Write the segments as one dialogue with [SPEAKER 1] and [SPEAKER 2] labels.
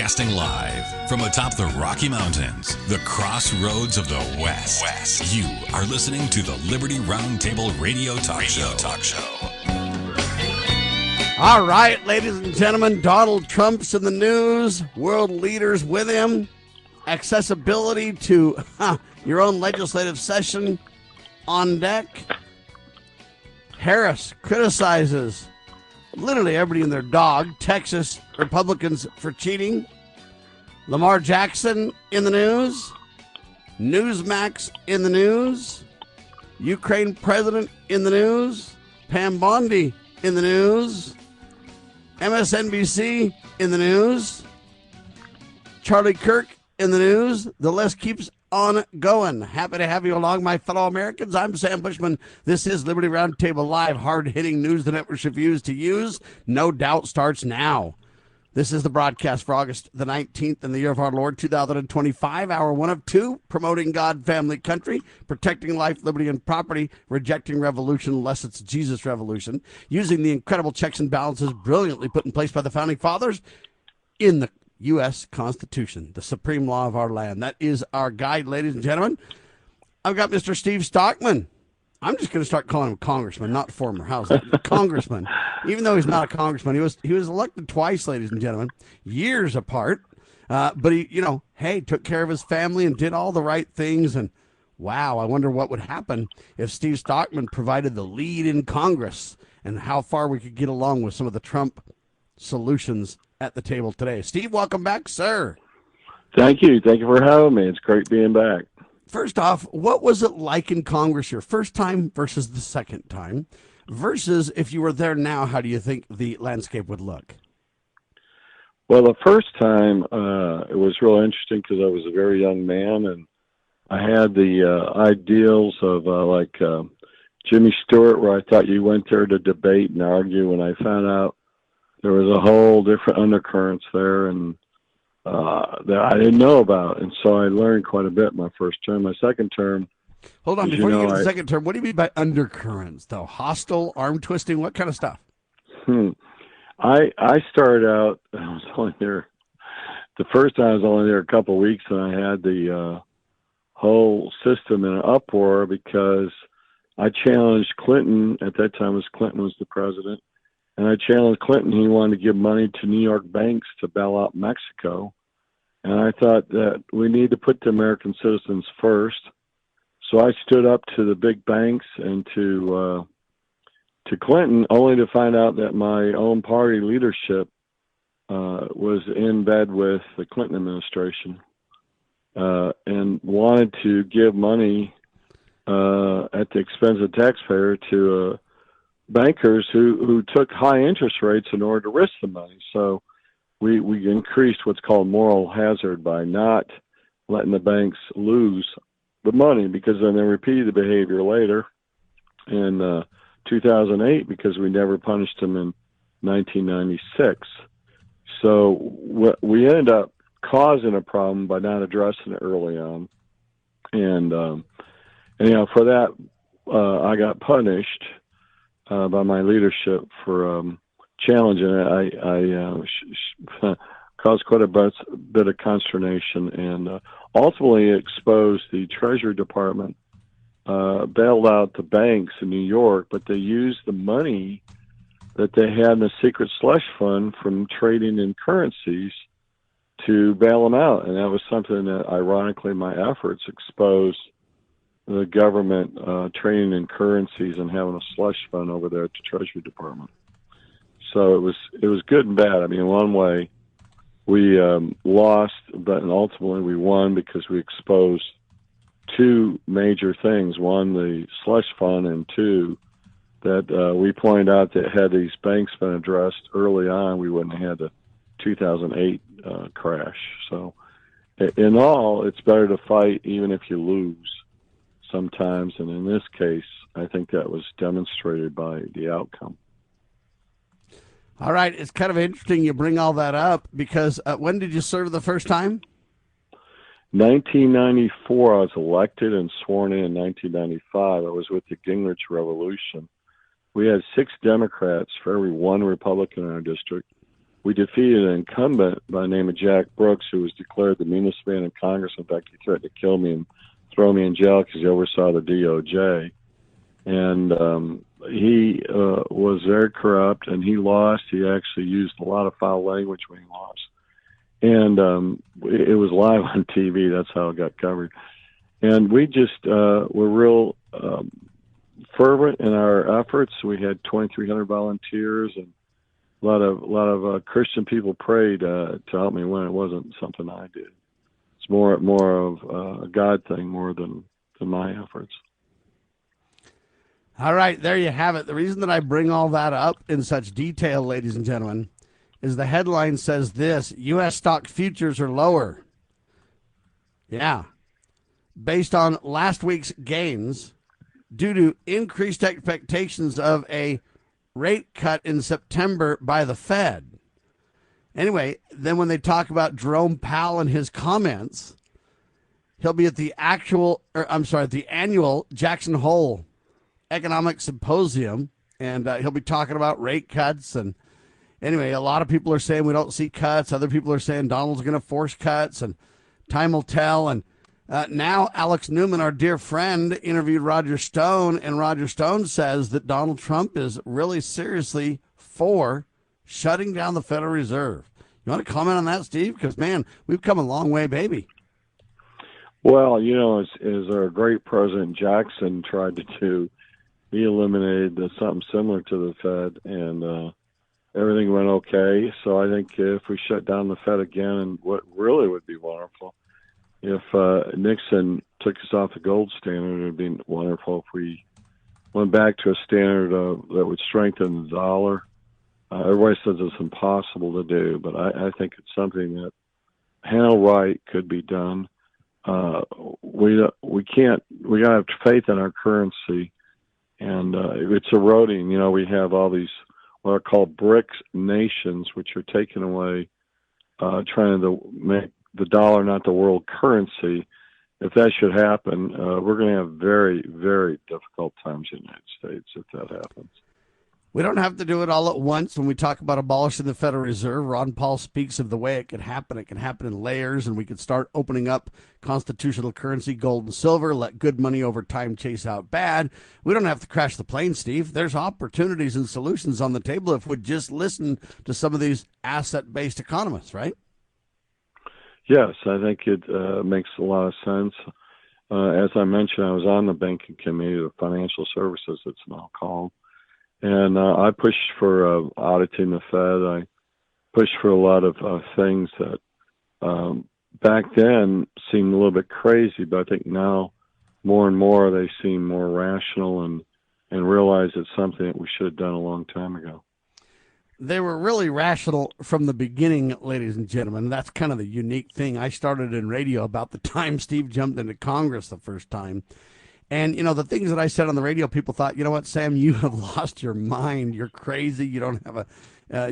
[SPEAKER 1] Broadcasting live from atop the Rocky Mountains, the crossroads of the West. You are listening to the Liberty Roundtable Radio Talk Show.
[SPEAKER 2] All right, ladies and gentlemen, Donald Trump's in the news. World leaders with him. Accessibility to your own legislative session on deck. Harris criticizes literally everybody and their dog. Texas Republicans for cheating. Lamar Jackson in the news. Newsmax in the news. Ukraine president in the news. Pam Bondi in the news. MSNBC in the news. Charlie Kirk in the news. The list keeps on going. Happy to have you along, my fellow Americans. I'm Sam Bushman. This is Liberty Roundtable Live, hard-hitting news the networks refuse to use. No doubt starts now. This is the broadcast for August the 19th in the year of our Lord, 2025, hour one of two, promoting God, family, country, protecting life, liberty, and property, rejecting revolution unless it's Jesus revolution, using the incredible checks and balances brilliantly put in place by the Founding Fathers in the U.S. Constitution, the supreme law of our land. That is our guide, ladies and gentlemen. I've got Mr. Steve Stockman. I'm just going to start calling him congressman, not former. How's that? Congressman. Even though he's not a congressman, he was elected twice, ladies and gentlemen, years apart. But he, took care of his family and did all the right things. And wow, I wonder what would happen if Steve Stockman provided the lead in Congress and how far we could get along with some of the Trump solutions at the table today. Steve, welcome back, sir.
[SPEAKER 3] Thank you. Thank you for having me. It's great being back.
[SPEAKER 2] First off, what was it like in Congress your first time versus the second time? Versus if you were there now, how do you think the landscape would look?
[SPEAKER 3] Well, the first time, it was real interesting because I was a very young man and I had the ideals of Jimmy Stewart, where I thought you went there to debate and argue, and I found out there was a whole different undercurrents there and that I didn't know about. And so I learned quite a bit my first term. My second term.
[SPEAKER 2] Hold on, before you get to the second term, what do you mean by undercurrents, though? Hostile, arm twisting, what kind of stuff?
[SPEAKER 3] I started out, I was only there, the first time I was only there a couple of weeks, and I had the whole system in an uproar because I challenged Clinton. At that time, Clinton was the president. And I challenged Clinton. He wanted to give money to New York banks to bail out Mexico. And I thought that we need to put the American citizens first. So I stood up to the big banks and to Clinton, only to find out that my own party leadership was in bed with the Clinton administration and wanted to give money at the expense of the taxpayer to bankers who took high interest rates in order to risk the money. So we increased what's called moral hazard by not letting the banks lose the money, because then they repeated the behavior later in 2008 because we never punished them in 1996. So we ended up causing a problem by not addressing it early on. And for that, I got punished by my leadership for challenging it. I caused quite a bit of consternation, and ultimately exposed the Treasury Department, bailed out the banks in New York, but they used the money that they had in a secret slush fund from trading in currencies to bail them out. And that was something that, ironically, my efforts exposed the government trading in currencies and having a slush fund over there at the Treasury Department. So it was good and bad. I mean, in one way, we lost, but ultimately we won because we exposed two major things. One, the slush fund, and two, that we pointed out that had these banks been addressed early on, we wouldn't have had the 2008 crash. So in all, it's better to fight even if you lose sometimes, and in this case, I think that was demonstrated by the outcome.
[SPEAKER 2] All right, it's kind of interesting you bring all that up because when did you serve the first time?
[SPEAKER 3] 1994, I was elected and sworn in 1995. I was with the Gingrich Revolution. We had 6 Democrats for every 1 Republican in our district. we defeated an incumbent by the name of Jack Brooks, who was declared the meanest man in Congress. In fact, he threatened to kill me and throw me in jail because he oversaw the DOJ. And he was very corrupt, and he lost. He actually used a lot of foul language when he lost. And it was live on TV. That's how it got covered. And we just were real fervent in our efforts. We had 2,300 volunteers, and a lot of Christian people prayed to help me win. It wasn't something I did. It's more of a God thing more than my efforts.
[SPEAKER 2] All right, there you have it. The reason that I bring all that up in such detail, ladies and gentlemen, is the headline says this: U.S. stock futures are lower. Yeah. Based on last week's gains due to increased expectations of a rate cut in September by the Fed. Anyway, then when they talk about Jerome Powell and his comments, he'll be at the annual Jackson Hole Economic Symposium, and he'll be talking about rate cuts. And anyway, a lot of people are saying we don't see cuts. Other people are saying Donald's going to force cuts, and time will tell. And now Alex Newman, our dear friend, interviewed Roger Stone, and Roger Stone says that Donald Trump is really seriously for shutting down the Federal Reserve. You want to comment on that, Steve? Because, man, we've come a long way, baby.
[SPEAKER 3] Well, as our great President Jackson tried to do, he eliminated something similar to the Fed, and everything went okay. So I think if we shut down the Fed again, and what really would be wonderful, if Nixon took us off the gold standard, it would be wonderful if we went back to a standard that would strengthen the dollar. Everybody says it's impossible to do, but I think it's something that handled right could be done. We gotta have faith in our currency, and it's eroding. We have all these what are called BRICS nations, which are taking away, trying to make the dollar not the world currency. If that should happen, we're going to have very, very difficult times in the United States if that happens.
[SPEAKER 2] We don't have to do it all at once. When we talk about abolishing the Federal Reserve, Ron Paul speaks of the way it could happen. It can happen in layers, and we could start opening up constitutional currency, gold and silver, let good money over time chase out bad. We don't have to crash the plane, Steve. There's opportunities and solutions on the table if we just listen to some of these asset-based economists, right?
[SPEAKER 3] Yes, I think it makes a lot of sense. As I mentioned, I was on the banking committee of financial services, it's now called. And I pushed for auditing the Fed. I pushed for a lot of things that back then seemed a little bit crazy, but I think now more and more they seem more rational and realize it's something that we should have done a long time ago.
[SPEAKER 2] They were really rational from the beginning, ladies and gentlemen. That's kind of the unique thing. I started in radio about the time Steve jumped into Congress the first time. And, the things that I said on the radio, people thought, you know what, Sam, you have lost your mind. You're crazy. You don't have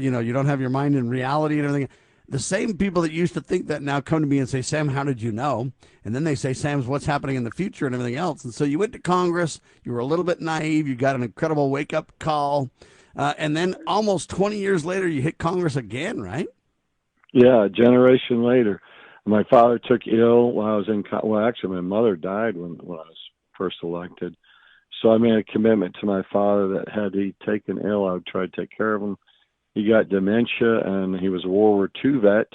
[SPEAKER 2] you don't have your mind in reality and everything. The same people that used to think that now come to me and say, Sam, how did you know? And then they say, Sam's, what's happening in the future and everything else. And so you went to Congress. You were a little bit naive. You got an incredible wake-up call. And then almost 20 years later, you hit Congress again, right?
[SPEAKER 3] Yeah, a generation later. My father took ill while I was actually, my mother died when I was first elected. So I made a commitment to my father that had he taken ill, I would try to take care of him. He got dementia, and he was a World War II vet.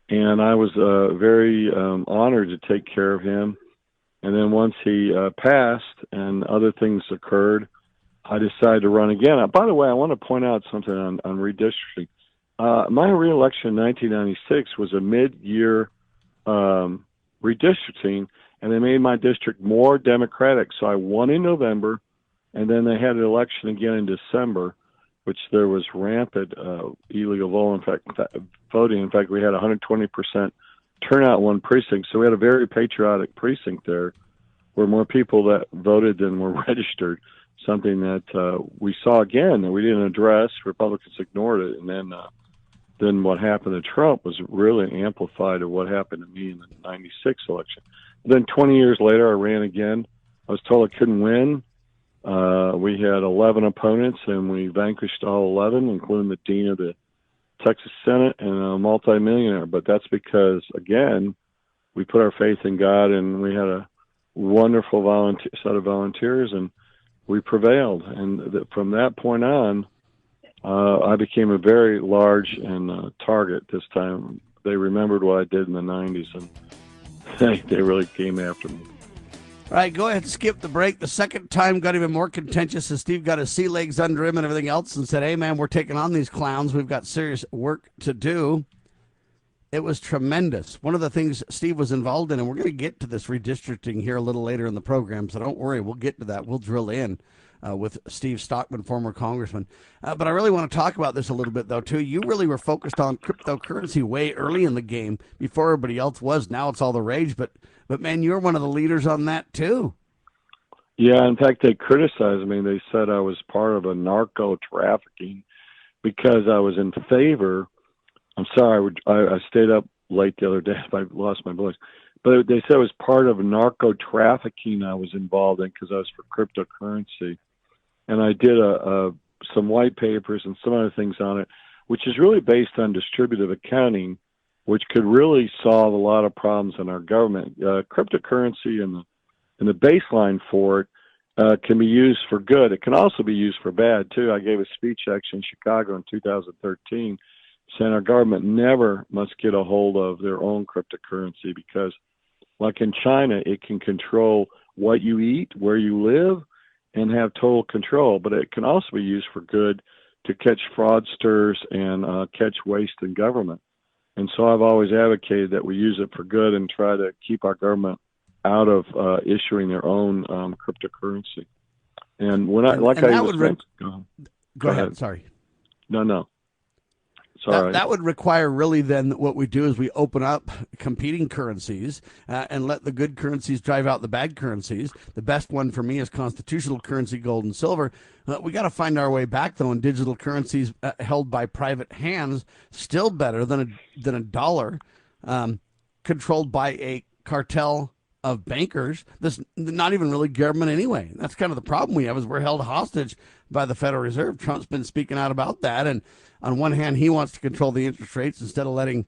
[SPEAKER 3] And I was very honored to take care of him. And then once he passed and other things occurred, I decided to run again. By the way, I want to point out something on redistricting. My reelection in 1996 was a mid-year redistricting, and they made my district more Democratic. So I won in November, and then they had an election again in December, which there was rampant illegal voting. In fact, we had 120% turnout in one precinct. So we had a very patriotic precinct there where more people that voted than were registered, something that we saw again that we didn't address. Republicans ignored it. And then what happened to Trump was really amplified of what happened to me in the 96 election. Then 20 years later, I ran again. I was told I couldn't win. We had 11 opponents, and we vanquished all 11, including the dean of the Texas Senate and a multimillionaire. But that's because, again, we put our faith in God, and we had a wonderful set of volunteers, and we prevailed. And from that point on, I became a very large and target this time. They remembered what I did in the 90s, and they really came after me.
[SPEAKER 2] All right, go ahead and skip the break. The second time got even more contentious as Steve got his sea legs under him and everything else and said, hey, man, we're taking on these clowns. We've got serious work to do. It was tremendous. One of the things Steve was involved in, and we're going to get to this redistricting here a little later in the program, so don't worry, we'll get to that. We'll drill in with Steve Stockman, former congressman. But I really want to talk about this a little bit, though, too. You really were focused on cryptocurrency way early in the game before everybody else was. Now it's all the rage, but man, you're one of the leaders on that, too.
[SPEAKER 3] Yeah, in fact, they criticized me. They said I was part of a narco trafficking because I was in favor. I'm sorry, I stayed up late the other day. I lost my voice. But they said it was part of narco trafficking I was involved in because I was for cryptocurrency. And I did some white papers and some other things on it, which is really based on distributive accounting, which could really solve a lot of problems in our government. Cryptocurrency and the baseline for it can be used for good. It can also be used for bad, too. I gave a speech actually in Chicago in 2013 saying our government never must get a hold of their own cryptocurrency because, like in China, it can control what you eat, where you live, and have total control. But it can also be used for good to catch fraudsters and catch waste in government. And so I've always advocated that we use it for good and try to keep our government out of issuing their own cryptocurrency. And when
[SPEAKER 2] go ahead. Sorry.
[SPEAKER 3] No. Sorry.
[SPEAKER 2] That would require really then what we do is we open up competing currencies and let the good currencies drive out the bad currencies. The best one for me is constitutional currency, gold and silver. We got to find our way back, though, in digital currencies held by private hands, still better than a dollar controlled by a cartel of bankers. That's not even really government anyway. That's kind of the problem we have is we're held hostage by the Federal Reserve. Trump's been speaking out about that. And on one hand, he wants to control the interest rates instead of letting,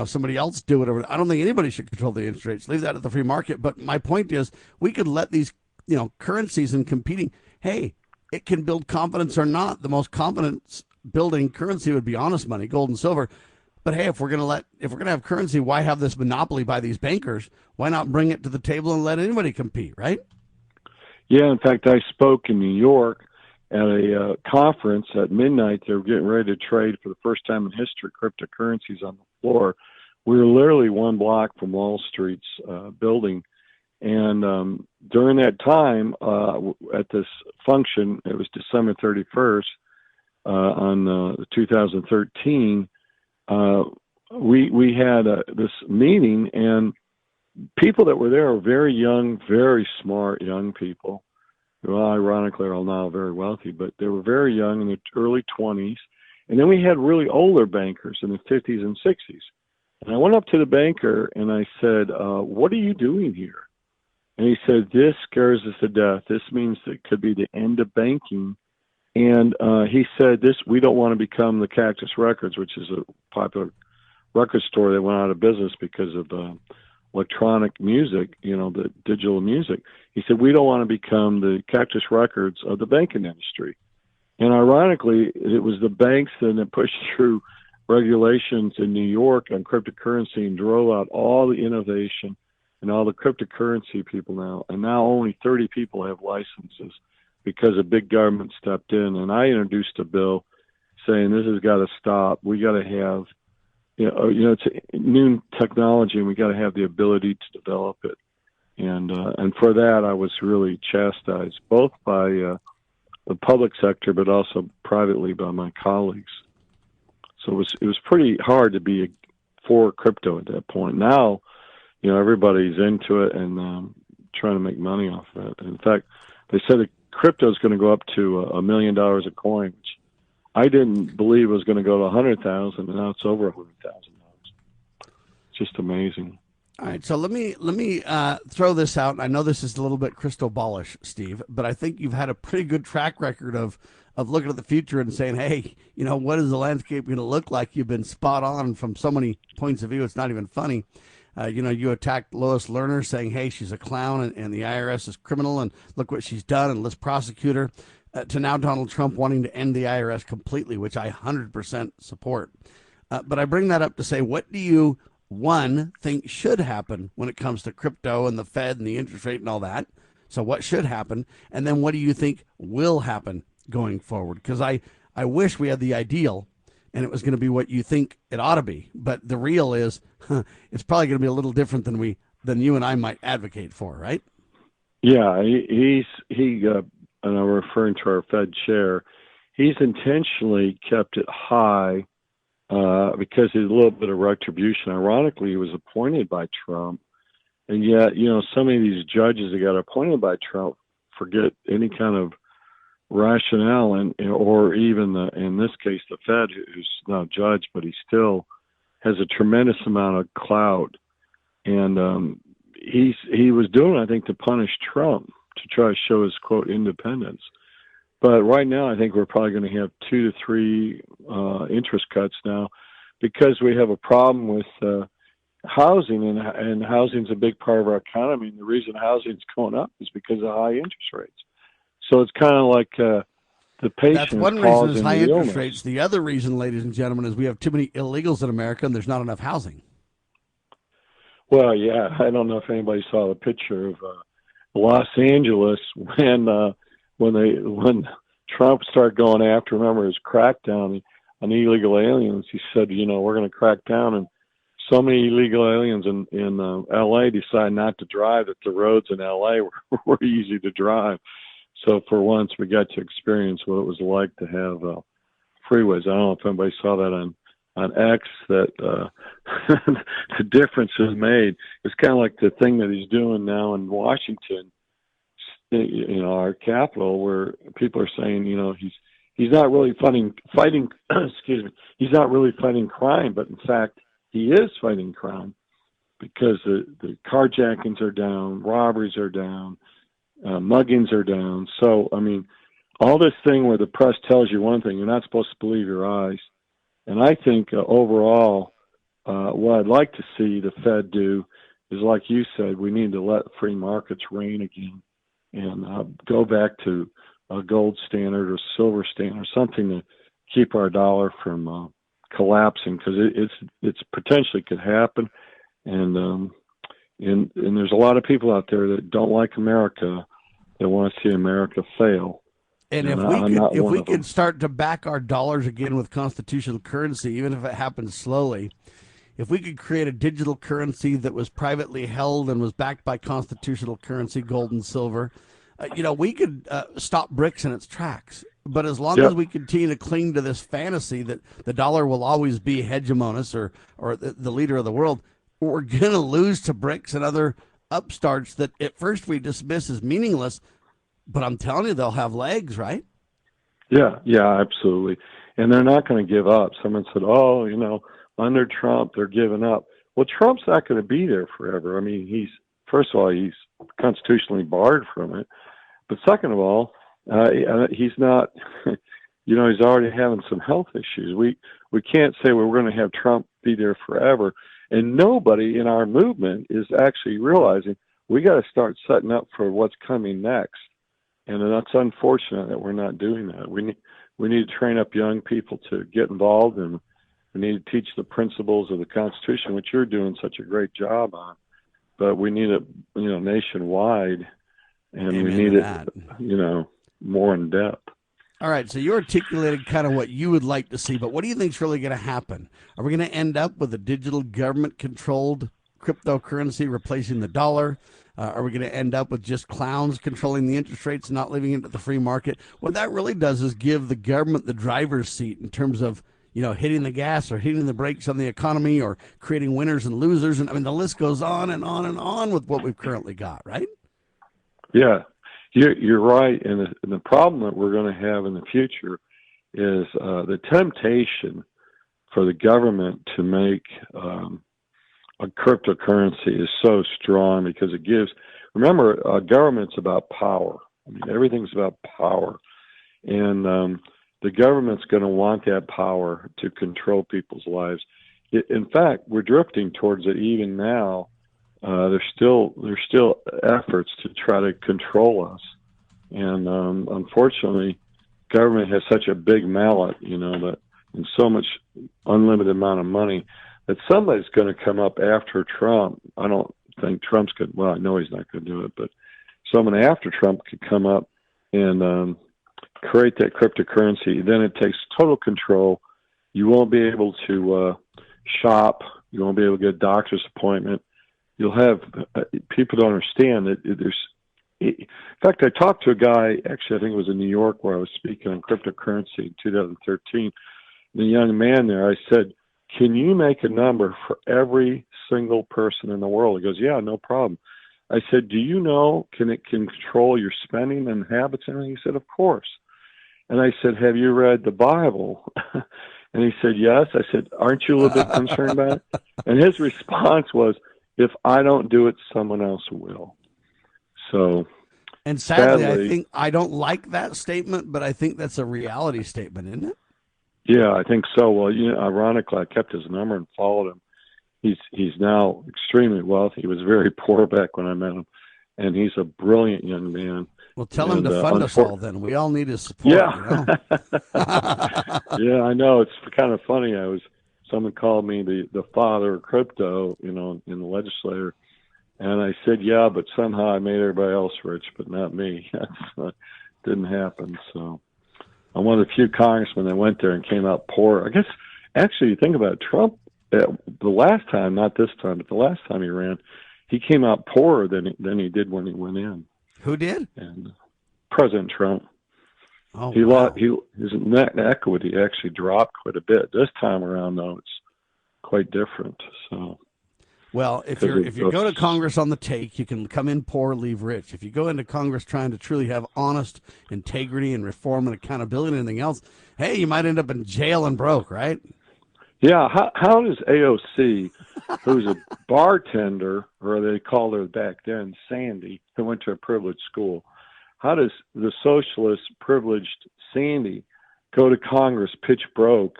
[SPEAKER 2] somebody else do whatever. I don't think anybody should control the interest rates. Leave that at the free market. But my point is we could let these, currencies and competing, hey, it can build confidence or not. The most confidence building currency would be honest money, gold and silver. But hey, if we're gonna have currency, why have this monopoly by these bankers? Why not bring it to the table and let anybody compete, right?
[SPEAKER 3] Yeah, in fact, I spoke in New York at a conference at midnight. They were getting ready to trade for the first time in history cryptocurrencies on the floor. We were literally one block from Wall Street's building. And during that time, at this function, it was December 31st on 2013, we had this meeting, and people that were there were very young, very smart young people. Well, ironically, are all now very wealthy, but they were very young in their early 20s. And then we had really older bankers in the 50s and 60s. And I went up to the banker and I said, what are you doing here? And he said, this scares us to death. This means it could be the end of banking. And he said, we don't want to become the Cactus Records, which is a popular record store that went out of business because of electronic music, the digital music. He said, we don't want to become the Cactus Records of the banking industry. And ironically, it was the banks that pushed through regulations in New York on cryptocurrency and drove out all the innovation and all the cryptocurrency people now. And now only 30 people have licenses because a big government stepped in. And I introduced a bill saying this has got to stop. We got to have, it's a new technology, and we got to have the ability to develop it. And for that, I was really chastised, both by the public sector, but also privately by my colleagues. So it was pretty hard to be for crypto at that point. Now, everybody's into it and trying to make money off of it. In fact, they said that crypto is going to go up to $1 million a coin, which I didn't believe was going to go to 100,000, and now it's over 100,000. It's just amazing.
[SPEAKER 2] All right, so let me throw this out. I know this is a little bit crystal ballish, Steve, but I think you've had a pretty good track record of of looking at the future and saying, hey, what is the landscape going to look like? You've been spot on from so many points of view. It's not even funny. You attacked Lois Lerner saying, hey, she's a clown and the IRS is criminal and look what she's done and let's prosecute her, to now Donald Trump wanting to end the IRS completely, which I 100% support. But I bring that up to say, what do you, one, think should happen when it comes to crypto and the Fed and the interest rate and all that? So what should happen? And then what do you think will happen going forward? Because I wish we had the ideal and it was going to be what you think it ought to be. But the real is it's probably going to be a little different than you and I might advocate for, right?
[SPEAKER 3] Yeah, he and I'm referring to our Fed chair, he's intentionally kept it high because there's a little bit of retribution. Ironically, he was appointed by Trump. And yet, some of these judges that got appointed by Trump forget any kind of rationale, or even in this case, the Fed, who's now judge, but he still has a tremendous amount of clout. And he was doing it, I think, to punish Trump, to try to show his, quote, independence. But right now, I think we're probably going to have 2 to 3 interest cuts now because we have a problem with housing, and housing's a big part of our economy. And the reason housing's going up is because of high interest rates. So it's kind of like the patient.
[SPEAKER 2] That's one reason is high interest
[SPEAKER 3] illness.
[SPEAKER 2] rates. The other reason, ladies and gentlemen, is we have too many illegals in America and there's not enough housing.
[SPEAKER 3] Well, yeah, I don't know if anybody saw the picture of Los Angeles when Trump started going after, remember his crackdown on illegal aliens. He said, we're going to crack down, and so many illegal aliens in L.A. decide not to drive that the roads in L.A. were easy to drive. So for once, we got to experience what it was like to have freeways. I don't know if anybody saw that on X, that the difference is made. It's kind of like the thing that he's doing now in Washington, our capital, where people are saying, he's not really fighting. Excuse me, he's not really fighting crime, but in fact, he is fighting crime because the carjackings are down, robberies are down, muggings are down. So, I mean, all this thing where the press tells you one thing, you're not supposed to believe your eyes. And I think overall, what I'd like to see the Fed do is, like you said, we need to let free markets reign again and go back to a gold standard or silver standard, something to keep our dollar from collapsing, because it's potentially could happen. And there's a lot of people out there that don't like America, that want to see America fail.
[SPEAKER 2] And if we could start to back our dollars again with constitutional currency, even if it happens slowly, if we could create a digital currency that was privately held and was backed by constitutional currency, gold and silver, we could stop BRICS in its tracks. But as long as we continue to cling to this fantasy that the dollar will always be hegemonous or the leader of the world, we're going to lose to BRICS and other upstarts that at first we dismiss as meaningless. But I'm telling you, they'll have legs, right?
[SPEAKER 3] Yeah, absolutely. And they're not going to give up. Someone said, under Trump, they're giving up. Well, Trump's not going to be there forever. I mean, first of all, he's constitutionally barred from it. But second of all, he's not, he's already having some health issues. We can't say we're going to have Trump be there forever. And nobody in our movement is actually realizing we got to start setting up for what's coming next. And that's unfortunate that we're not doing that. We need to train up young people to get involved, and we need to teach the principles of the Constitution, which you're doing such a great job on. But we need it, nationwide, and
[SPEAKER 2] Amen,
[SPEAKER 3] we need it, more in depth.
[SPEAKER 2] All right, so you articulated kind of what you would like to see, but what do you think is really going to happen? Are we going to end up with a digital government-controlled cryptocurrency replacing the dollar? Are we going to end up with just clowns controlling the interest rates and not leaving it to the free market? What that really does is give the government the driver's seat in terms of, hitting the gas or hitting the brakes on the economy or creating winners and losers. And I mean, the list goes on and on and on with what we've currently got, right?
[SPEAKER 3] Yeah, you're right. And the problem that we're going to have in the future is the temptation for the government to make a cryptocurrency is so strong, because it gives, remember, government's about power. I mean, everything's about power. And the government's going to want that power to control people's lives. In fact, we're drifting towards it even now. There's still efforts to try to control us. And unfortunately, government has such a big mallet, that and so much unlimited amount of money that somebody's going to come up after Trump. I don't think Trump's going to, well, I know he's not going to do it, but someone after Trump could come up and create that cryptocurrency. Then it takes total control. You won't be able to shop. You won't be able to get a doctor's appointment. You'll have people don't understand that in fact, I talked to a guy, actually, I think it was in New York, where I was speaking on cryptocurrency in 2013. The young man there, I said, can you make a number for every single person in the world? He goes, yeah, no problem. I said, do you know, can it control your spending and habits and everything? He said, of course. And I said, have you read the Bible? And he said, yes. I said, aren't you a little bit concerned about it? And his response was, if I don't do it, someone else will. So,
[SPEAKER 2] and sadly, I don't like that statement, but I think that's a reality statement, isn't it?
[SPEAKER 3] Yeah, I think so. Well, ironically, I kept his number and followed him. He's now extremely wealthy. He was very poor back when I met him, and he's a brilliant young man.
[SPEAKER 2] Well, tell him to fund us all then. We all need his support.
[SPEAKER 3] Yeah. Yeah, I know. It's kind of funny. Someone called me the father of crypto, in the legislature. And I said, yeah, but somehow I made everybody else rich, but not me. That didn't happen. So I'm one of the few congressmen that went there and came out poor. I guess, actually, you think about it, Trump, the last time, not this time, but the last time he ran, he came out poorer than he did when he went in.
[SPEAKER 2] Who did?
[SPEAKER 3] And President Trump.
[SPEAKER 2] Oh,
[SPEAKER 3] his net equity actually dropped quite a bit. This time around, though, it's quite different. So,
[SPEAKER 2] well, if you go to Congress on the take, you can come in poor, leave rich. If you go into Congress trying to truly have honest integrity and reform and accountability and anything else, hey, you might end up in jail and broke, right?
[SPEAKER 3] Yeah. How does AOC, who's a bartender, or they called her back then Sandy, who went to a privileged school, how does the socialist privileged Sandy go to Congress pitch broke,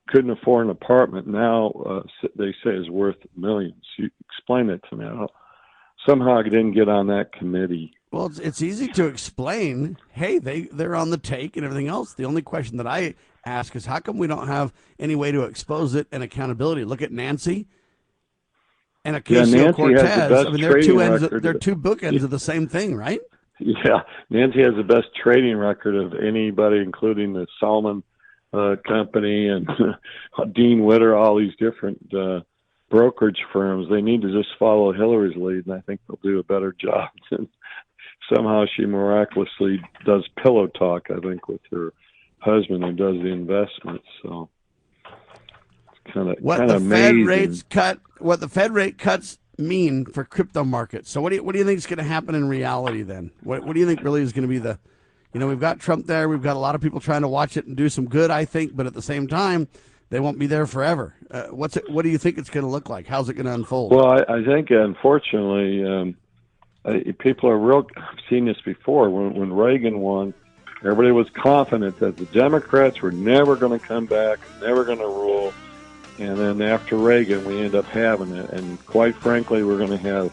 [SPEAKER 3] couldn't afford an apartment, now they say is worth millions? You explain it to me. Somehow I didn't get on that committee.
[SPEAKER 2] Well, it's easy to explain. Hey, they're on the take and everything else. The only question that I ask is, how come we don't have any way to expose it and accountability? Look at Nancy and Ocasio-Cortez. I mean, they're two bookends of the same thing, right?
[SPEAKER 3] Yeah, Nancy has the best trading record of anybody, including the Salmon Company and Dean Witter, all these different brokerage firms. They need to just follow Hillary's lead, and I think they'll do a better job. And somehow she miraculously does pillow talk, I think, with her husband who does the investments. So it's kind of amazing.
[SPEAKER 2] What the Fed rate cuts mean for crypto markets. So what do you think is going to happen in reality then? What do you think really is going to be we've got Trump there. We've got a lot of people trying to watch it and do some good, I think, but at the same time, they won't be there forever. What do you think it's going to look like? How's it going to unfold?
[SPEAKER 3] Well, I think, unfortunately, people are I've seen this before. When Reagan won, everybody was confident that the Democrats were never going to come back, never going to rule. And then after Reagan, we end up having it. And quite frankly, we're going to have,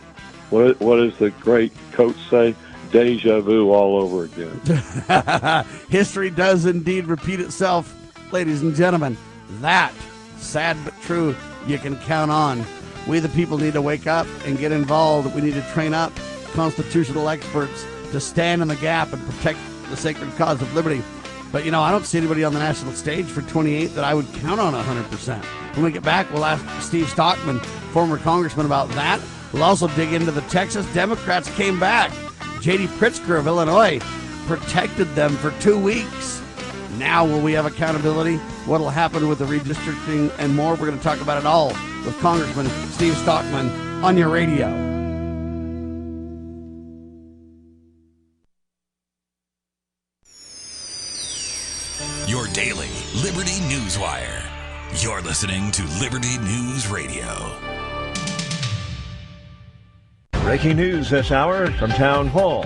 [SPEAKER 3] what does the great coach say? Deja vu all over again.
[SPEAKER 2] History does indeed repeat itself, ladies and gentlemen. That, sad but true, you can count on. We the people need to wake up and get involved. We need to train up constitutional experts to stand in the gap and protect the sacred cause of liberty. But, I don't see anybody on the national stage for 28 that I would count on 100%. When we get back, we'll ask Steve Stockman, former congressman, about that. We'll also dig into the Texas Democrats came back. J.D. Pritzker of Illinois protected them for 2 weeks. Now will we have accountability? What will happen with the redistricting and more? We're going to talk about it all with Congressman Steve Stockman on your radio.
[SPEAKER 1] Your daily Liberty News Wire. You're listening to Liberty News Radio.
[SPEAKER 4] Breaking news this hour from Town Hall.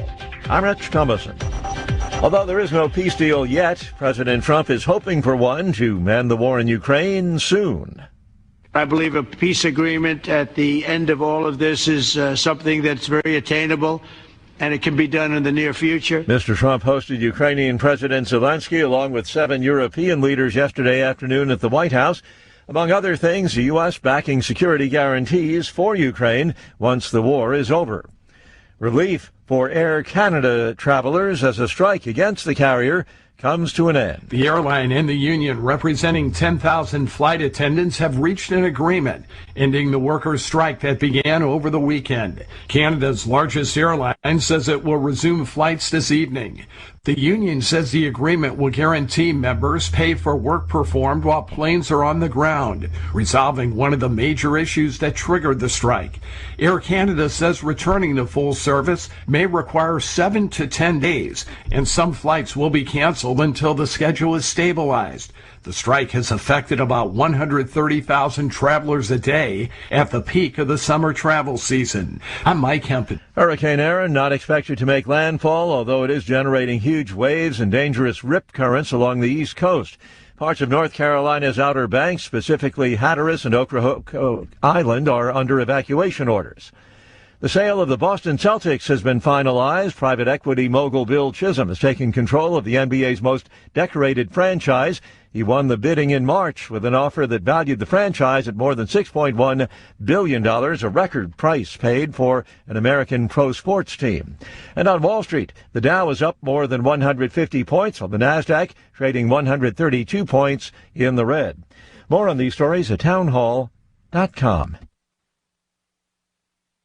[SPEAKER 4] I'm Rich Thomason. Although there is no peace deal yet, President Trump is hoping for one to end the war in Ukraine soon.
[SPEAKER 5] I believe a peace agreement at the end of all of this is something that's very attainable, and it can be done in the near future.
[SPEAKER 4] Mr. Trump hosted Ukrainian President Zelensky along with 7 European leaders yesterday afternoon at the White House. Among other things, the U.S. backing security guarantees for Ukraine once the war is over. Relief for Air Canada travelers as a strike against the carrier comes to an end.
[SPEAKER 6] The airline and the union representing 10,000 flight attendants have reached an agreement ending the workers' strike that began over the weekend. Canada's largest airline says it will resume flights this evening. The union says the agreement will guarantee members pay for work performed while planes are on the ground, resolving one of the major issues that triggered the strike. Air Canada says returning to full service may require 7 to 10 days, and some flights will be canceled until the schedule is stabilized. The strike has affected about 130,000 travelers a day at the peak of the summer travel season. I'm Mike Hempel.
[SPEAKER 4] Hurricane Aaron not expected to make landfall, although it is generating huge waves and dangerous rip currents along the East Coast. Parts of North Carolina's Outer Banks, specifically Hatteras and Ocrahoke Island, are under evacuation orders. The sale of the Boston Celtics has been finalized. Private equity mogul Bill Chisholm has taken control of the NBA's most decorated franchise. He won the bidding in March with an offer that valued the franchise at more than $6.1 billion, a record price paid for an American pro sports team. And on Wall Street, the Dow is up more than 150 points, while the Nasdaq trading 132 points in the red. More on these stories at townhall.com.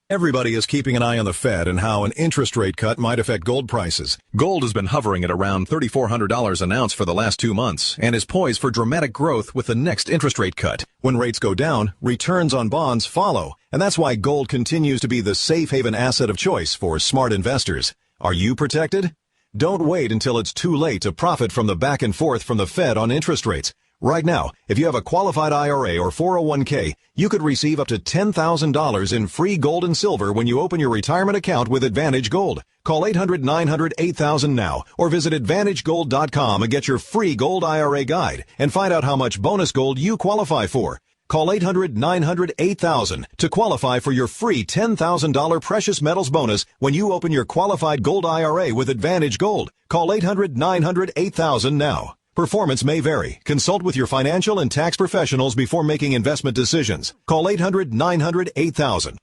[SPEAKER 7] Everybody is keeping an eye on the Fed and how an interest rate cut might affect gold prices. Gold has been hovering at around $3,400 an ounce for the last 2 months and is poised for dramatic growth with the next interest rate cut. When rates go down, returns on bonds follow, and that's why gold continues to be the safe haven asset of choice for smart investors. Are you protected? Don't wait until it's too late to profit from the back and forth from the Fed on interest rates. Right now, if you have a qualified IRA or 401k, you could receive up to $10,000 in free gold and silver when you open your retirement account with Advantage Gold. Call 800-900-8000 now or visit AdvantageGold.com and get your free gold IRA guide and find out how much bonus gold you qualify for. Call 800-900-8000 to qualify for your free $10,000 precious metals bonus when you open your qualified gold IRA with Advantage Gold. Call 800-900-8000 now. Performance may vary. Consult with your financial and tax professionals before making investment decisions. Call 800-900-8000.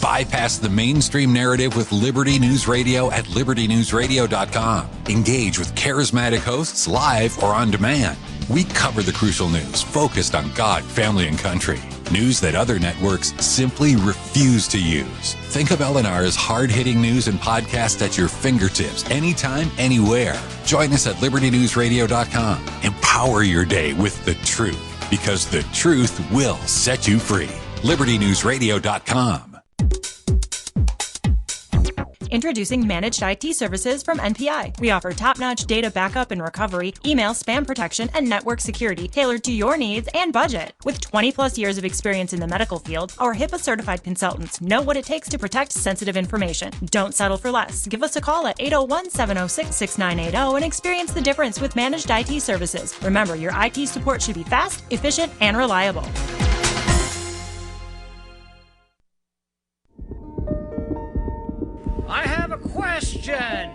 [SPEAKER 1] Bypass the mainstream narrative with Liberty News Radio at libertynewsradio.com. Engage with charismatic hosts live or on demand. We cover the crucial news focused on God, family, and country. News that other networks simply refuse to use. Think of LNR's hard-hitting news and podcasts at your fingertips, anytime, anywhere. Join us at libertynewsradio.com. Empower your day with the truth, because the truth will set you free. libertynewsradio.com.
[SPEAKER 8] Introducing Managed IT Services from NPI. We offer top-notch data backup and recovery, email spam protection, and network security tailored to your needs and budget. With 20-plus years of experience in the medical field, our HIPAA-certified consultants know what it takes to protect sensitive information. Don't settle for less. Give us a call at 801-706-6980 and experience the difference with Managed IT Services. Remember, your IT support should be fast, efficient, and reliable.
[SPEAKER 9] I have a question.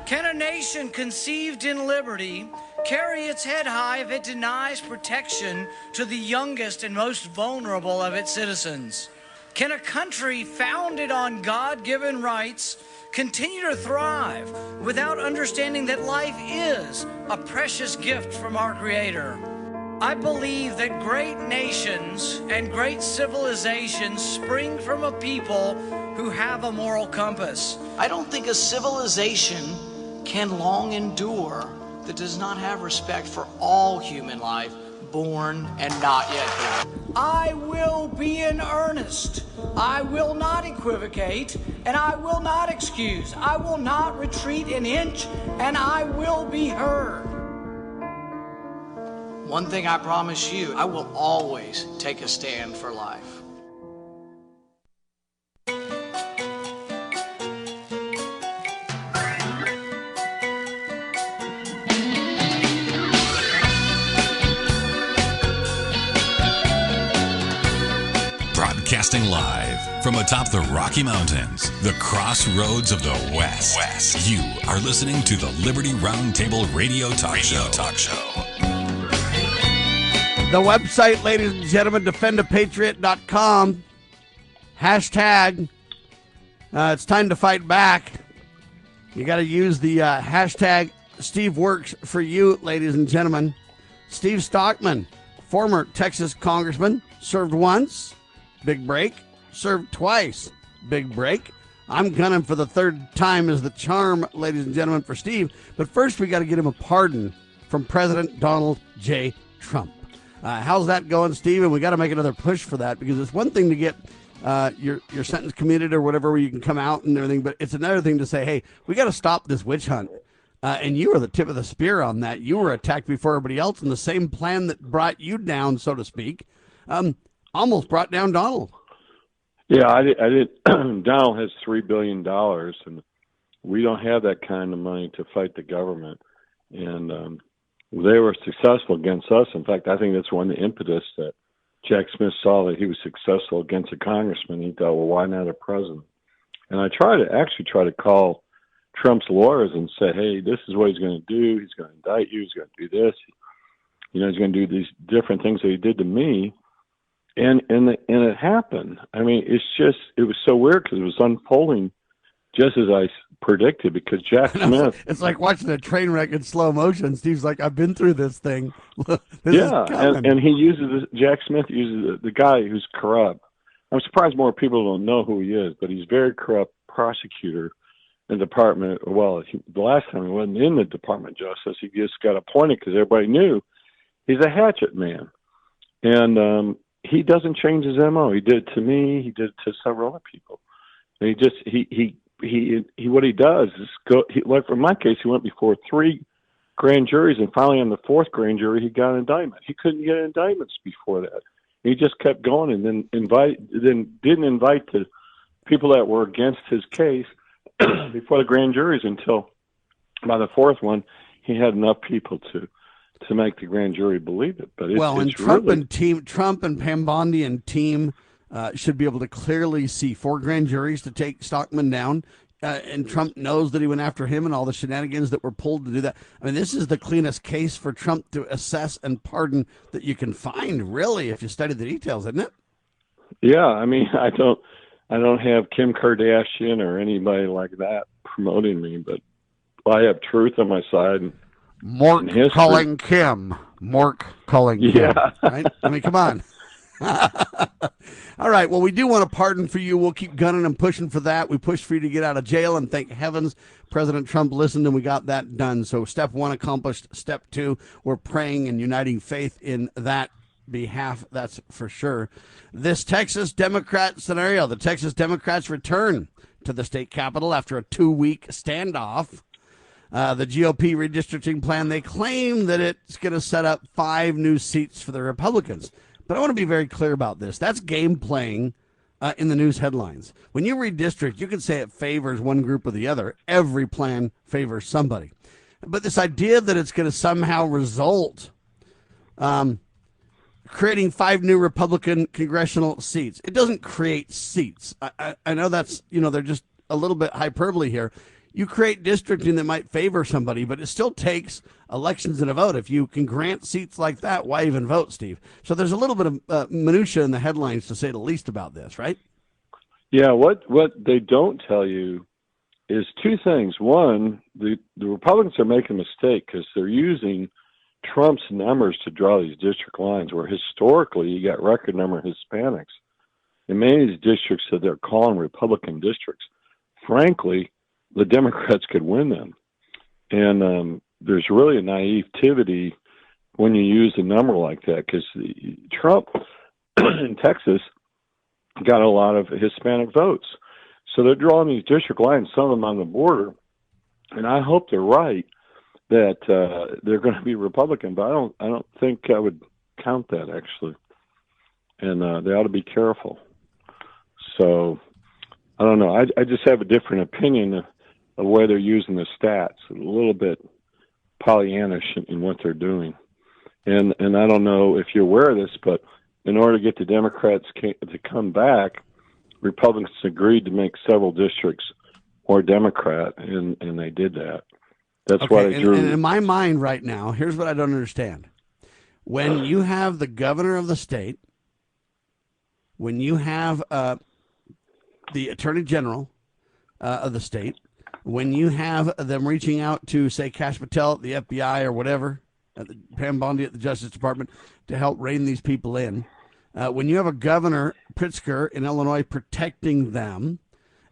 [SPEAKER 9] Can a nation conceived in liberty carry its head high if it denies protection to the youngest and most vulnerable of its citizens? Can a country founded on God-given rights continue to thrive without understanding that life is a precious gift from our Creator? I believe that great nations and great civilizations spring from a people who have a moral compass. I don't think a civilization can long endure that does not have respect for all human life, born and not yet born. I will be in earnest. I will not equivocate, and I will not excuse. I will not retreat an inch, and I will be heard. One thing I promise you, I will always take a stand for life.
[SPEAKER 1] Broadcasting live from atop the Rocky Mountains, the crossroads of the West. You are listening to the Liberty Roundtable Radio Talk Show.
[SPEAKER 2] The website, ladies and gentlemen, defendapatriot.com. Hashtag, it's time to fight back. You got to use the hashtag Steve Works for you, ladies and gentlemen. Steve Stockman, former Texas Congressman, served once, big break, served twice, big break. I'm gunning for the third time as the charm, ladies and gentlemen, for Steve. But first, we got to get him a pardon from President Donald J. Trump. How's that going, Steve? And we got to make another push for that, because it's one thing to get your sentence commuted or whatever, where you can come out and everything, but it's another thing to say, hey, we got to stop this witch hunt. And you were the tip of the spear on that. You were attacked before everybody else, and the same plan that brought you down, so to speak, almost brought down Donald.
[SPEAKER 3] Yeah, I did. Donald has $3 billion, and we don't have that kind of money to fight the government. And they were successful against us. In fact, I think that's one of the impetus that Jack Smith saw, that he was successful against a congressman. He thought, well, why not a president? And I try to call Trump's lawyers and say, hey, this is what he's going to do. He's going to indict you. He's going to do this. He's going to do these different things that he did to me. And it happened. I mean, it was so weird because it was unfolding just as I predicted, because Jack Smith.
[SPEAKER 2] It's like watching a train wreck in slow motion. Steve's like, I've been through this thing.
[SPEAKER 3] And he uses Jack Smith uses the guy who's corrupt. I'm surprised more people don't know who he is, but he's a very corrupt prosecutor in the department. Well, the last time he wasn't in the Department of Justice, he just got appointed because everybody knew he's a hatchet man, and he doesn't change his MO. He did it to me. He did it to several other people. And he what he does is go. Like in my case, he went before 3 grand juries, and finally on the 4th grand jury, he got an indictment. He couldn't get indictments before that. He just kept going, and then didn't invite the people that were against his case before the grand juries until by the 4th one, he had enough people to make the grand jury believe it. But Trump
[SPEAKER 2] and Pam Bondi and team should be able to clearly see 4 grand juries to take Stockman down. And Trump knows that he went after him and all the shenanigans that were pulled to do that. I mean, this is the cleanest case for Trump to assess and pardon that you can find, really, if you study the details, isn't it?
[SPEAKER 3] Yeah, I mean, I don't have Kim Kardashian or anybody like that promoting me, but I have truth on my side. And
[SPEAKER 2] Mork calling Kim. Mork calling Kim. Right? I mean, come on. All right. Well, we do want a pardon for you. We'll keep gunning and pushing for that. We pushed for you to get out of jail, and thank heavens President Trump listened, and we got that done. So step 1 accomplished. Step 2, we're praying and uniting faith in that behalf. That's for sure. This Texas Democrat scenario, the Texas Democrats return to the state capitol after a 2-week standoff. The GOP redistricting plan, they claim that it's going to set up 5 new seats for the Republicans. But I want to be very clear about this. That's game playing in the news headlines. When you redistrict, you can say it favors one group or the other. Every plan favors somebody. But this idea that it's going to somehow result creating 5 new Republican congressional seats, it doesn't create seats. I know that's, they're just a little bit hyperbole here. You create districting that might favor somebody, but it still takes elections and a vote. If you can grant seats like that, why even vote, Steve? So there's a little bit of minutia in the headlines, to say the least, about this, right?
[SPEAKER 3] Yeah, what they don't tell you is 2 things. One, the Republicans are making a mistake because they're using Trump's numbers to draw these district lines, where historically you got record number of Hispanics. In many of these districts that they're calling Republican districts, frankly, the Democrats could win them. And there's really a naivety when you use a number like that, because Trump in Texas got a lot of Hispanic votes. So they're drawing these district lines, some of them on the border, and I hope they're right that they're going to be Republican, but I don't think I would count that, actually. And they ought to be careful. So I don't know. I just have a different opinion of the way they're using the stats, a little bit Pollyannish in what they're doing. And I don't know if you're aware of this, but in order to get the Democrats to come back, Republicans agreed to make several districts more Democrat, and they did that. That's why they drew.
[SPEAKER 2] And in my mind right now, here's what I don't understand. When you have the governor of the state, when you have the attorney general of the state, when you have them reaching out to, say, Kash Patel at the FBI or whatever, Pam Bondi at the Justice Department to help rein these people in, when you have a Governor Pritzker in Illinois protecting them,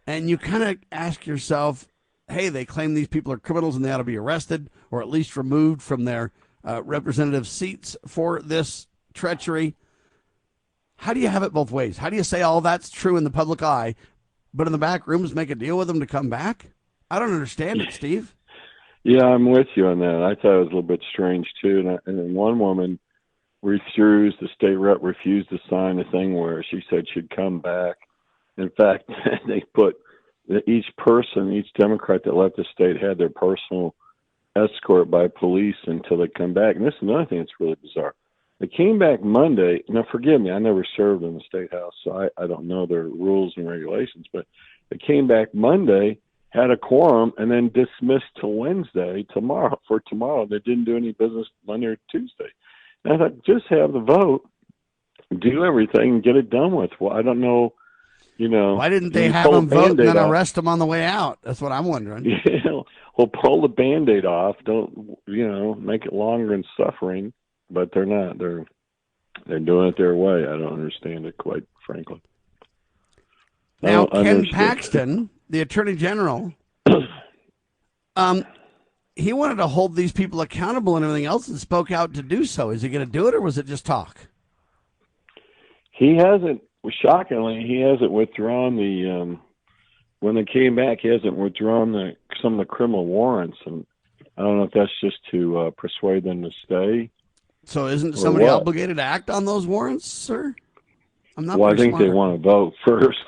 [SPEAKER 2] and you kind of ask yourself, hey, they claim these people are criminals and they ought to be arrested or at least removed from their representative seats for this treachery. How do you have it both ways? How do you say all that's true in the public eye, but in the back rooms make a deal with them to come back? I don't understand it, Steve.
[SPEAKER 3] Yeah, I'm with you on that. I thought it was a little bit strange, too. And then one woman refused, the state rep refused to sign a thing where she said she'd come back. In fact, they put each Democrat that left the state had their personal escort by police until they come back. And this is another thing that's really bizarre. They came back Monday. Now, forgive me, I never served in the state house, so I don't know their rules and regulations. But they came back Monday, had a quorum, and then dismissed to Wednesday for tomorrow. They didn't do any business Monday or Tuesday. And I thought, just have the vote, do everything, and get it done with. Well, I don't know.
[SPEAKER 2] Why didn't they have them vote and then arrest them on the way out? That's what I'm wondering.
[SPEAKER 3] Well, pull the Band-Aid off. Don't, make it longer and suffering. But they're not. They're doing it their way. I don't understand it, quite frankly.
[SPEAKER 2] Now, Ken Paxton, the Attorney General, he wanted to hold these people accountable and everything else and spoke out to do so. Is he going to do it, or was it just talk?
[SPEAKER 3] He hasn't. Shockingly, he hasn't withdrawn when they came back, he hasn't withdrawn some of the criminal warrants. And I don't know if that's just to persuade them to stay.
[SPEAKER 2] So isn't somebody obligated to act on those warrants, sir? I'm not.
[SPEAKER 3] Well, I think they want to vote first.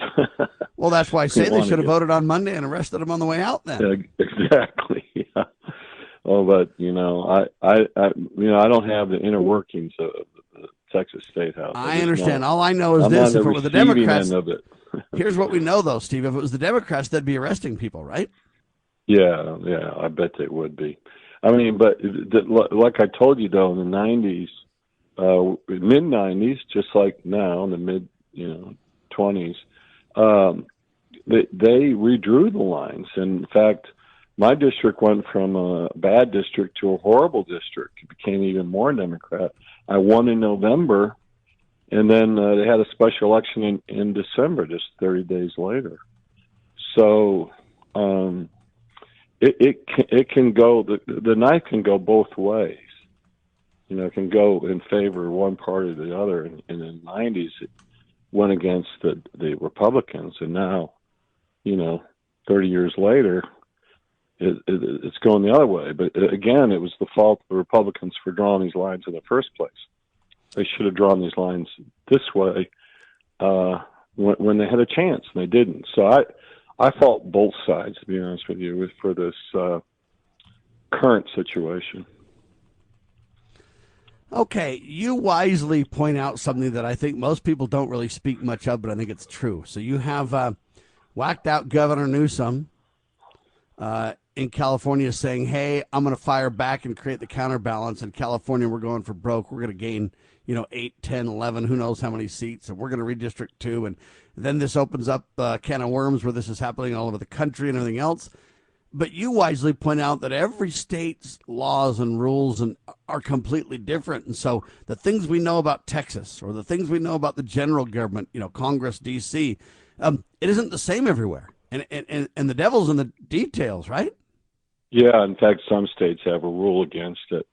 [SPEAKER 2] Well, that's why I say they should have voted on Monday and arrested them on the way out then.
[SPEAKER 3] Exactly. Yeah. Oh, but, I don't have the inner workings of the Texas State House.
[SPEAKER 2] I understand. All I know is this. If it were the Democrats, here's what we know, though, Steve. If it was the Democrats, they'd be arresting people, right?
[SPEAKER 3] Yeah, I bet they would be. I mean, but like I told you, though, in the 90s, mid-90s, just like now, in the mid-20s, they redrew the lines. And in fact, my district went from a bad district to a horrible district. It became even more Democrat. I won in November, and then they had a special election in December, just 30 days later. So it can go, the knife can go both ways. It can go in favor of one party or the other. And in the 90s, it went against the Republicans. And now, 30 years later, it's going the other way. But again, it was the fault of the Republicans for drawing these lines in the first place. They should have drawn these lines this way when they had a chance, and they didn't. So I fault both sides, to be honest with you, for this current situation.
[SPEAKER 2] Okay, you wisely point out something that I think most people don't really speak much of, but I think it's true. So you have whacked out Governor Newsom in California saying, hey, I'm going to fire back and create the counterbalance. In California, we're going for broke. We're going to gain, 8, 10, 11, who knows how many seats, and we're going to redistrict too. And then this opens up a can of worms where this is happening all over the country and everything else. But you wisely point out that every state's laws and rules are completely different. And so the things we know about Texas or the things we know about the general government, Congress, D.C., it isn't the same everywhere. And the devil's in the details, right?
[SPEAKER 3] Yeah, in fact, some states have a rule against it.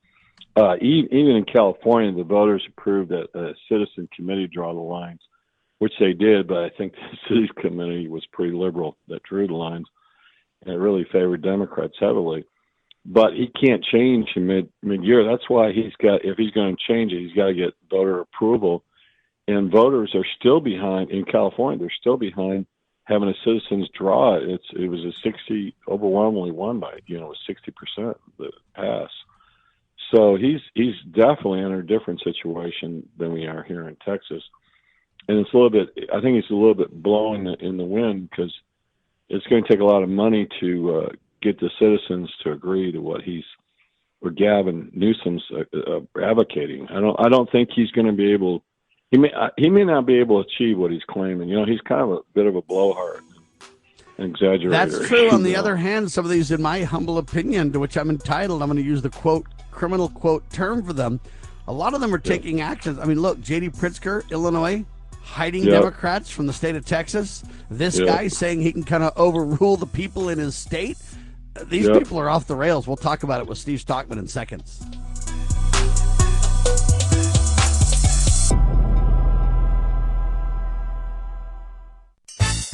[SPEAKER 3] Even in California, the voters approved that a citizen committee draw the lines, which they did, but I think the city's committee was pretty liberal that drew the lines. And it really favored Democrats heavily. But he can't change in mid-year. That's why if he's going to change it, he's got to get voter approval. And voters are still behind, in California, they're still behind having a citizen's draw. It was overwhelmingly won by, 60% the pass. So he's definitely in a different situation than we are here in Texas. And it's a little bit, I think it's a little bit blowing in the wind, because it's going to take a lot of money to get the citizens to agree to what Gavin Newsom's advocating. I don't think he's going to be able. He may not be able to achieve what he's claiming. He's kind of a bit of a blowhard, an exaggerator.
[SPEAKER 2] That's true. On the other hand, some of these, in my humble opinion, to which I'm entitled, I'm going to use the quote criminal quote term for them. A lot of them are taking actions. I mean, look, J.D. Pritzker, Illinois, hiding Democrats from the state of Texas. This guy saying he can kind of overrule the people in his state. These people are off the rails. We'll talk about it with Steve Stockman in seconds.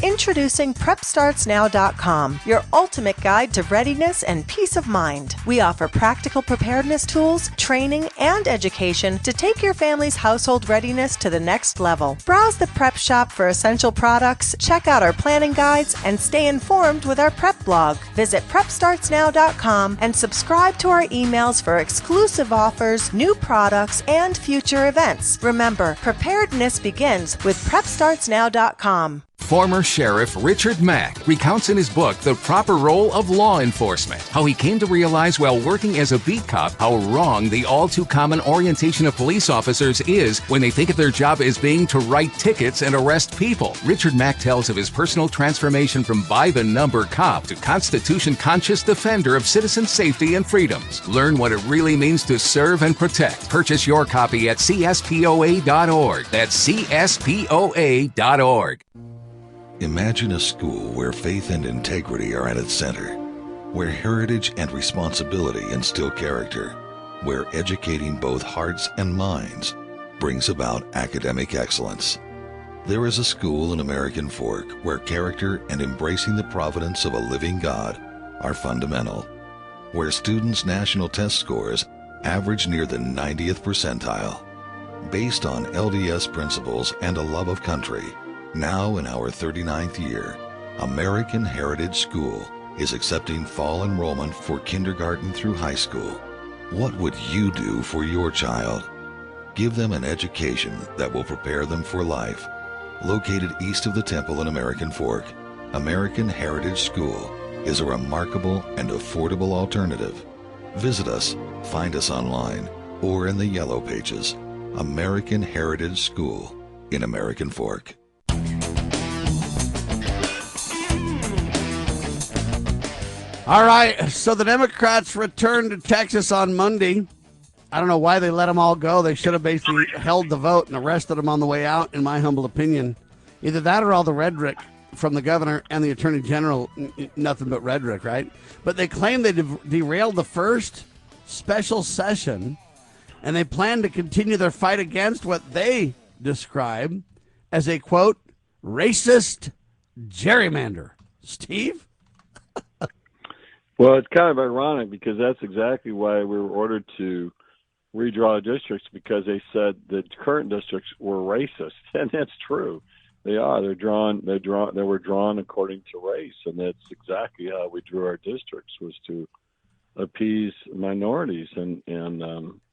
[SPEAKER 10] Introducing PrepStartsNow.com, your ultimate guide to readiness and peace of mind. We offer practical preparedness tools, training, and education to take your family's household readiness to the next level. Browse the prep shop for essential products, check out our planning guides, and stay informed with our prep blog. Visit PrepStartsNow.com and subscribe to our emails for exclusive offers, new products, and future events. Remember, preparedness begins with PrepStartsNow.com.
[SPEAKER 11] Former Sheriff Richard Mack recounts in his book The Proper Role of Law Enforcement, how he came to realize while working as a beat cop how wrong the all-too-common orientation of police officers is when they think of their job as being to write tickets and arrest people. Richard Mack tells of his personal transformation from by-the-number cop to Constitution-conscious defender of citizen safety and freedoms. Learn what it really means to serve and protect. Purchase your copy at CSPOA.org. That's CSPOA.org.
[SPEAKER 12] Imagine a school where faith and integrity are at its center, where heritage and responsibility instill character, where educating both hearts and minds brings about academic excellence. There is a school in American Fork where character and embracing the providence of a living God are fundamental, where students' national test scores average near the 90th percentile. Based on LDS principles and a love of country, now in our 39th year, American Heritage School is accepting fall enrollment for kindergarten through high school. What would you do for your child? Give them an education that will prepare them for life. Located east of the Temple in American Fork, American Heritage School is a remarkable and affordable alternative. Visit us, find us online, or in the Yellow Pages. American Heritage School in American Fork.
[SPEAKER 2] All right, so the Democrats returned to Texas on Monday. I don't know why they let them all go. They should have basically held the vote and arrested them on the way out, in my humble opinion. Either that or all the rhetoric from the governor and the attorney general, nothing but rhetoric, right? But they claim they derailed the first special session, and they plan to continue their fight against what they describe as a, quote, racist gerrymander. Steve?
[SPEAKER 3] Well, it's kind of ironic because that's exactly why we were ordered to redraw districts, because they said the current districts were racist, and that's true. They are. They were drawn according to race, and that's exactly how we drew our districts, was to appease minorities. And it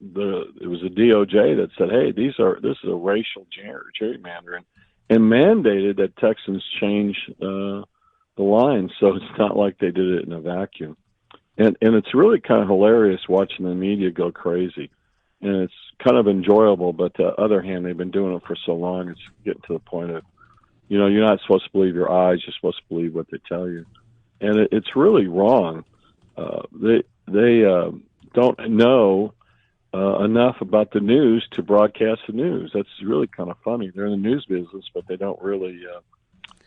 [SPEAKER 3] was the DOJ that said, "Hey, this is a racial gerrymandering," and mandated that Texans change the line, so it's not like they did it in a vacuum. And it's really kind of hilarious watching the media go crazy, and it's kind of enjoyable. But on the other hand, they've been doing it for so long, it's getting to the point of, you're not supposed to believe your eyes, you're supposed to believe what they tell you, and it's really wrong. They don't know enough about the news to broadcast the news. That's really kind of funny. They're in the news business, but they don't really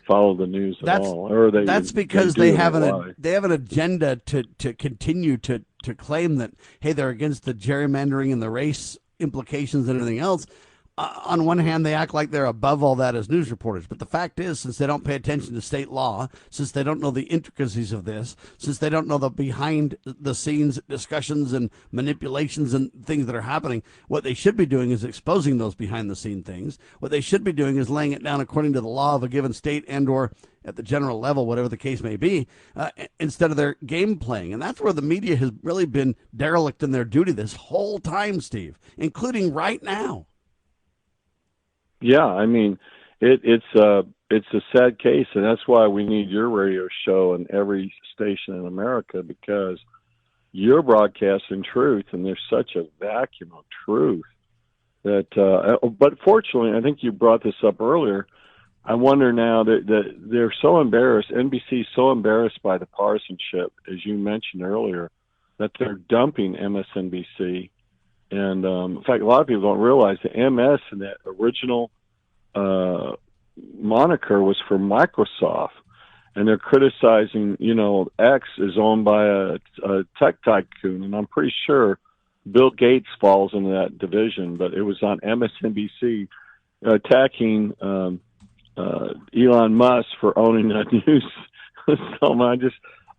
[SPEAKER 3] follow the news at all. Or
[SPEAKER 2] that's because they have an agenda to continue to claim that, hey, they're against the gerrymandering and the race implications and everything else. on one hand, they act like they're above all that as news reporters. But the fact is, since they don't pay attention to state law, since they don't know the intricacies of this, since they don't know the behind the scenes discussions and manipulations and things that are happening, what they should be doing is exposing those behind the scene things. What they should be doing is laying it down according to the law of a given state and or at the general level, whatever the case may be, instead of their game playing. And that's where the media has really been derelict in their duty this whole time, Steve, including right now.
[SPEAKER 3] Yeah, I mean, it's a sad case, and that's why we need your radio show in every station in America, because you're broadcasting truth, and there's such a vacuum of truth that. But fortunately, I think you brought this up earlier. I wonder now that they're so embarrassed. NBC's so embarrassed by the partisanship, as you mentioned earlier, that they're dumping MSNBC. And in fact, a lot of people don't realize the MS and that original moniker was for Microsoft, and they're criticizing. X is owned by a tech tycoon, and I'm pretty sure Bill Gates falls into that division. But it was on MSNBC attacking Elon Musk for owning that news. So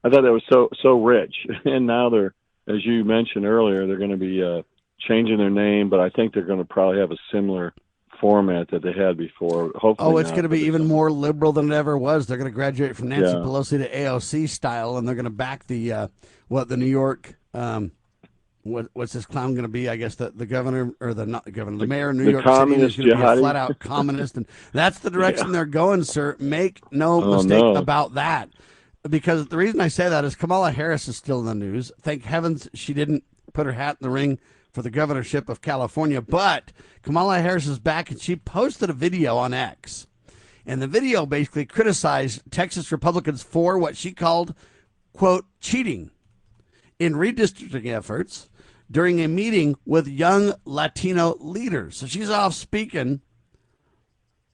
[SPEAKER 3] I thought that was so rich, and now they're, as you mentioned earlier, they're going to be changing their name, but I think they're going to probably have a similar format that they had before. Hopefully,
[SPEAKER 2] it's going to be even more liberal than it ever was. They're going to graduate from Nancy Pelosi to AOC style, and they're going to back the New York. What's this clown going to be? I guess the governor or the mayor of New York City is going to be a flat out communist, and that's the direction they're going, sir. Make no mistake about that. Because the reason I say that is Kamala Harris is still in the news. Thank heavens she didn't put her hat in the ring for the governorship of California. But Kamala Harris is back, and she posted a video on X. And the video basically criticized Texas Republicans for what she called, quote, cheating in redistricting efforts during a meeting with young Latino leaders. So she's off speaking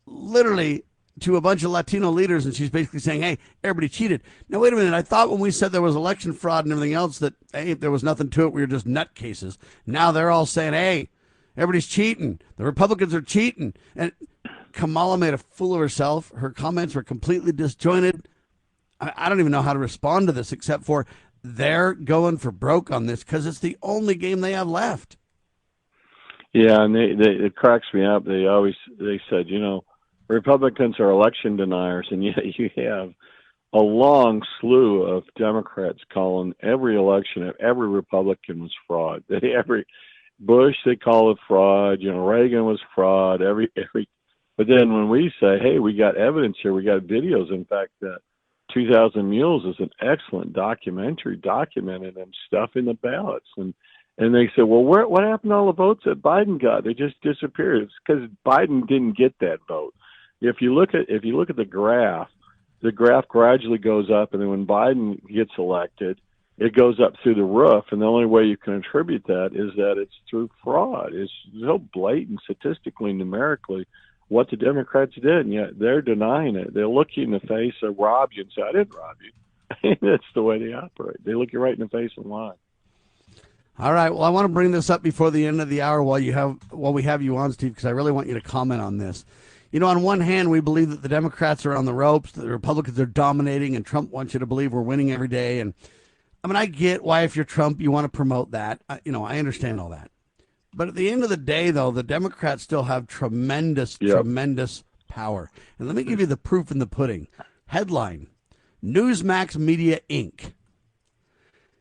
[SPEAKER 2] literally to a bunch of Latino leaders, and she's basically saying, hey, everybody cheated. Now, wait a minute. I thought when we said there was election fraud and everything else that, hey, there was nothing to it. We were just nutcases. Now they're all saying, hey, everybody's cheating. The Republicans are cheating. And Kamala made a fool of herself. Her comments were completely disjointed. I don't even know how to respond to this except for they're going for broke on this because it's the only game they have left.
[SPEAKER 3] Yeah, and it cracks me up. They said, Republicans are election deniers, and yet you have a long slew of Democrats calling every election, every Republican was fraud. Every Bush, they call it fraud. Reagan was fraud. Every. But then when we say, hey, we got evidence here, we got videos. In fact, that 2,000 Mules is an excellent documentary documenting them stuffing the ballots. And they said, well, what happened to all the votes that Biden got? They just disappeared. It's because Biden didn't get that vote. If you look at the graph gradually goes up, and then when Biden gets elected, it goes up through the roof. And the only way you can attribute that is that it's through fraud. It's so blatant, statistically, numerically, what the Democrats did, and yet they're denying it. They'll look you in the face, they'll rob you, and say, I didn't rob you. That's the way they operate. They look you right in the face and lie.
[SPEAKER 2] All right. Well, I want to bring this up before the end of the hour while we have you on, Steve, because I really want you to comment on this. On one hand, we believe that the Democrats are on the ropes, that the Republicans are dominating, and Trump wants you to believe we're winning every day. And I mean, I get why if you're Trump, you want to promote that. I understand all that. But at the end of the day, though, the Democrats still have tremendous power. And let me give you the proof in the pudding. Headline, Newsmax Media, Inc.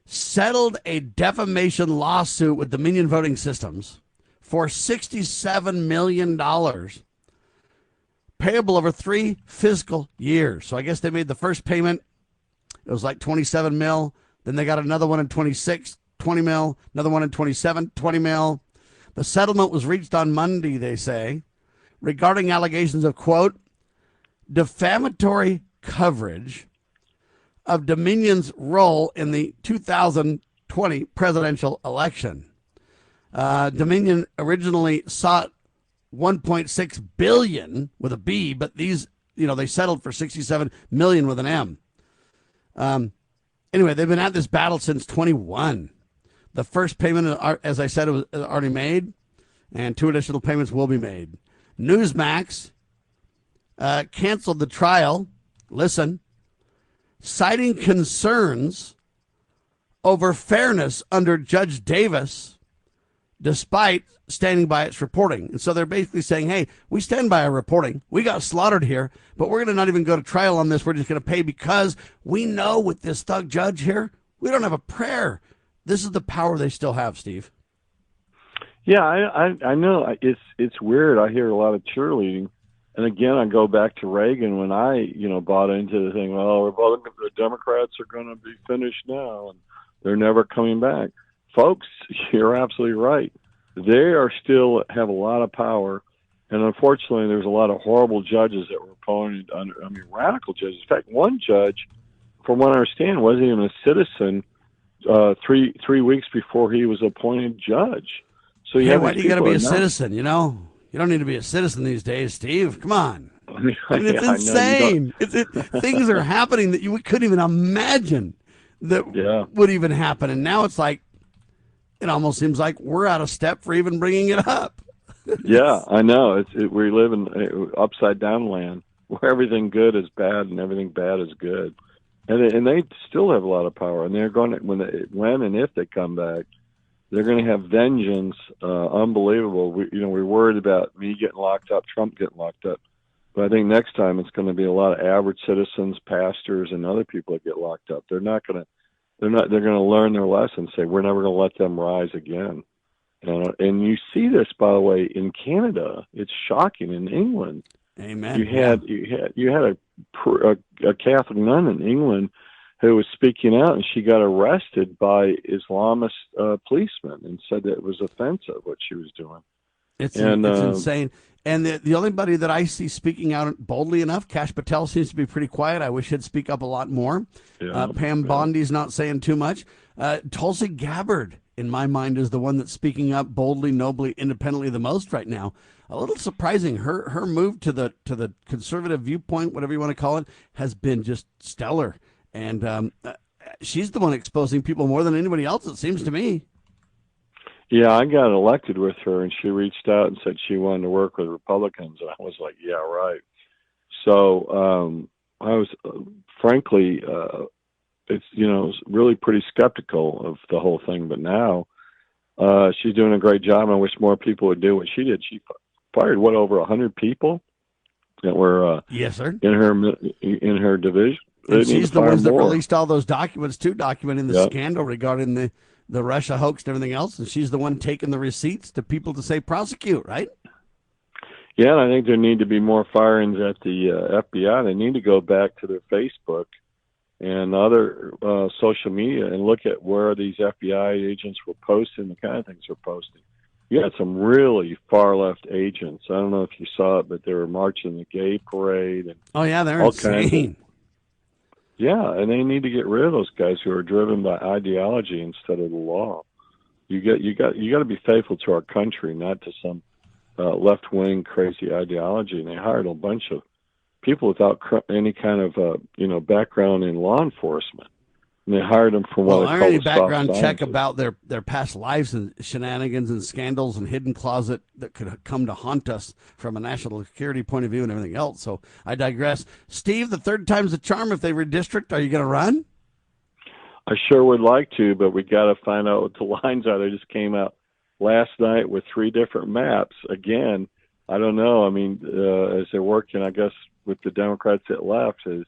[SPEAKER 2] settled a defamation lawsuit with Dominion Voting Systems for $67 million. Payable over 3 fiscal years. So I guess they made the first payment. It was like 27 mil. Then they got another one in 26, 20 mil. Another one in 27, 20 mil. The settlement was reached on Monday, they say, regarding allegations of, quote, defamatory coverage of Dominion's role in the 2020 presidential election. Dominion originally sought $1.6 billion with a B, but these, they settled for $67 million with an M. Anyway, they've been at this battle since 21. The first payment, as I said, was already made. and 2 additional payments will be made. Newsmax canceled the trial, listen, citing concerns over fairness under Judge Davis, despite standing by its reporting. And so they're basically saying, hey, we stand by our reporting. We got slaughtered here, but we're going to not even go to trial on this. We're just going to pay because we know with this thug judge here, we don't have a prayer. This is the power they still have, Steve.
[SPEAKER 3] Yeah, I know. It's weird. I hear a lot of cheerleading. And again, I go back to Reagan when I, bought into the thing, well, the Democrats are going to be finished now, and they're never coming back. Folks, you're absolutely right. They are still have a lot of power, and unfortunately, there's a lot of horrible judges that were appointed radical judges. In fact, one judge, from what I understand, wasn't even a citizen 3 weeks before he was appointed judge. So
[SPEAKER 2] why do you got to be a citizen? You don't need to be a citizen these days, Steve. Come on. I mean, it's insane. Things are happening that you couldn't even imagine that would even happen. And now it's like, it almost seems like we're out of step for even bringing it up.
[SPEAKER 3] Yeah, I know. We live in upside down land where everything good is bad and everything bad is good. And they still have a lot of power. And they're going to, when and if they come back, they're going to have vengeance, unbelievable. We're worried about me getting locked up, Trump getting locked up. But I think next time it's going to be a lot of average citizens, pastors, and other people that get locked up. They're going to learn their lesson, say, we're never going to let them rise again. And you see this, by the way, in Canada. It's shocking. In England.
[SPEAKER 2] Amen.
[SPEAKER 3] You had a Catholic nun in England who was speaking out, and she got arrested by Islamist policemen and said that it was offensive what she was doing.
[SPEAKER 2] It's insane. And the only buddy that I see speaking out boldly enough, Kash Patel, seems to be pretty quiet. I wish he'd speak up a lot more. Pam Bondi's not saying too much. Tulsi Gabbard, in my mind, is the one that's speaking up boldly, nobly, independently the most right now. A little surprising. Her move to the conservative viewpoint, whatever you want to call it, has been just stellar. And she's the one exposing people more than anybody else, it seems to me.
[SPEAKER 3] Yeah, I got elected with her, and she reached out and said she wanted to work with Republicans, and I was like, yeah, right. So I was, frankly, it's really pretty skeptical of the whole thing. But now she's doing a great job, and I wish more people would do what she did. She fired over 100 people that were
[SPEAKER 2] yes, sir,
[SPEAKER 3] in her division.
[SPEAKER 2] And she's the ones that released all those documents too, documenting the scandal regarding the Russia hoax and everything else. And she's the one taking the receipts to people to say prosecute, right?
[SPEAKER 3] Yeah, and I think there need to be more firings at the FBI. They need to go back to their Facebook and other social media and look at where these FBI agents were posting, the kind of things they're posting. You had some really far-left agents. I don't know if you saw it, but they were marching the gay parade. And
[SPEAKER 2] oh, yeah, they're insane.
[SPEAKER 3] Yeah, and they need to get rid of those guys who are driven by ideology instead of the law. You got to be faithful to our country, not to some left-wing crazy ideology. And they hired a bunch of people without any kind of background in law enforcement. And they hired them for what they call a
[SPEAKER 2] background check about their past lives and shenanigans and scandals and hidden closet that could come to haunt us from a national security point of view and everything else. So I digress. Steve, the third time's the charm. If they redistrict, are you going to run?
[SPEAKER 3] I sure would like to, but we got to find out what the lines are. They just came out last night with 3 different maps. Again, I don't know. I mean, as they're working, I guess, with the Democrats that left, is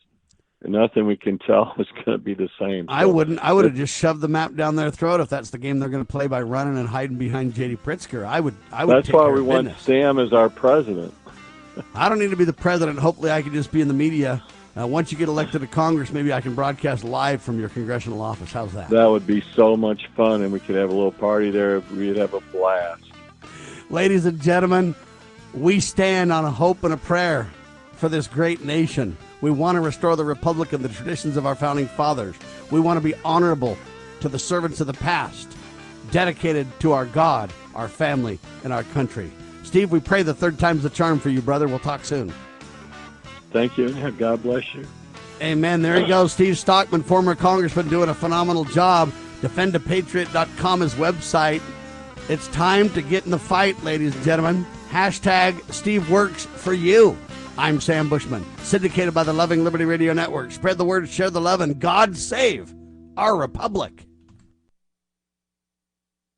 [SPEAKER 3] nothing we can tell is going to be the same. So,
[SPEAKER 2] I wouldn't. I would have just shoved the map down their throat if that's the game they're going to play by running and hiding behind J.D. Pritzker. I would.
[SPEAKER 3] That's why we want Sam as our president.
[SPEAKER 2] I don't need to be the president. Hopefully, I can just be in the media. Once you get elected to Congress, maybe I can broadcast live from your congressional office. How's that?
[SPEAKER 3] That would be so much fun, and we could have a little party there. We'd have a blast.
[SPEAKER 2] Ladies and gentlemen, we stand on a hope and a prayer for this great nation. We want to restore the republic and the traditions of our founding fathers. We want to be honorable to the servants of the past, dedicated to our God, our family, and our country. Steve, we pray the third time's the charm for you, brother. We'll talk soon.
[SPEAKER 3] Thank you. God bless you.
[SPEAKER 2] Amen. There you go. Steve Stockman, former congressman, doing a phenomenal job. DefendAPatriot.com is website. It's time to get in the fight, ladies and gentlemen. Hashtag Steve Works for you. I'm Sam Bushman, syndicated by the Loving Liberty Radio Network. Spread the word, share the love, and God save our republic.